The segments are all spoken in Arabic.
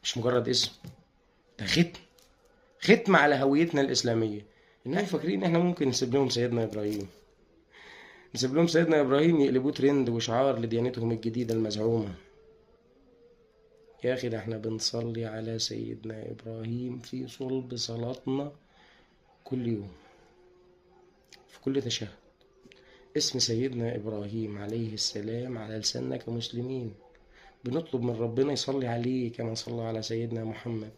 مش مجرد اسم، ده ختم على هويتنا الإسلامية. الناس فاكرين إن إحنا ممكن نسيب لهم سيدنا إبراهيم، نسيب لهم سيدنا إبراهيم يقلبوه ترند وشعار لديانتهم الجديدة المزعومة. يا أخي ده إحنا بنصلي على سيدنا إبراهيم في صلب صلاتنا كل يوم، في كل تشهد. اسم سيدنا إبراهيم عليه السلام على لساننا كمسلمين، بنطلب من ربنا يصلي عليه كما صلى على سيدنا محمد،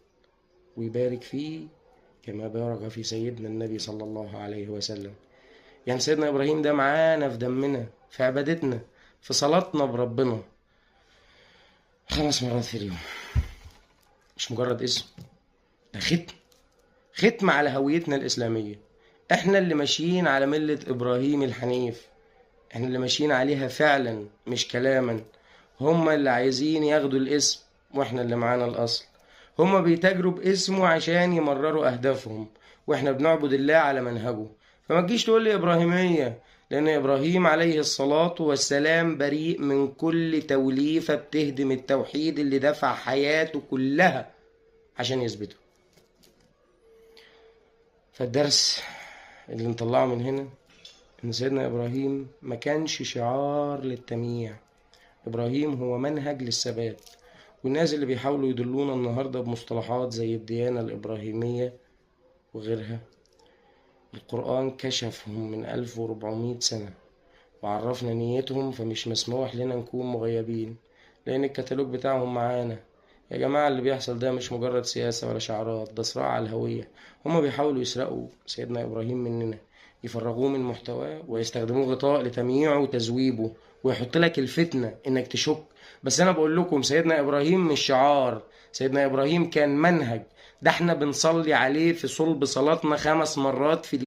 ويبارك فيه كما بارك في سيدنا النبي صلى الله عليه وسلم. يعني سيدنا إبراهيم ده معانا في دمنا، في عبادتنا، في صلاتنا بربنا 5 مرات في اليوم. مش مجرد اسم، ده ختم على هويتنا الإسلامية. احنا اللي ماشيين على ملة إبراهيم الحنيف، احنا اللي ماشيين عليها فعلا مش كلاما. هما اللي عايزين ياخدوا الاسم واحنا اللي معانا الأصل. هما بيتاجروا باسمه عشان يمرروا أهدافهم، واحنا بنعبد الله على منهجه. فما تجيش تقول لي إبراهيمية، لأن إبراهيم عليه الصلاة والسلام بريء من كل توليفة بتهدم التوحيد اللي دفع حياته كلها عشان يثبته. فالدرس اللي نطلعه من هنا إن سيدنا إبراهيم ما كانش شعار للتمييع، إبراهيم هو منهج للثبات. والناس اللي بيحاولوا يدلونا النهاردة بمصطلحات زي الديانة الإبراهيمية وغيرها، القرآن كشفهم من 1400 سنة وعرفنا نيتهم، فمش مسموح لنا نكون مغيبين، لأن الكتالوج بتاعهم معانا. يا جماعة اللي بيحصل ده مش مجرد سياسة ولا شعارات، ده صراع على الهوية. هما بيحاولوا يسرقوا سيدنا إبراهيم مننا، يفرغوه من محتواه ويستخدموه غطاء لتمييعه وتزويبه، ويحط لك الفتنة إنك تشك. بس أنا بقول لكم سيدنا إبراهيم مش شعار، سيدنا إبراهيم كان منهج. ده احنا بنصلي عليه في صلب صلاتنا 5 مرات في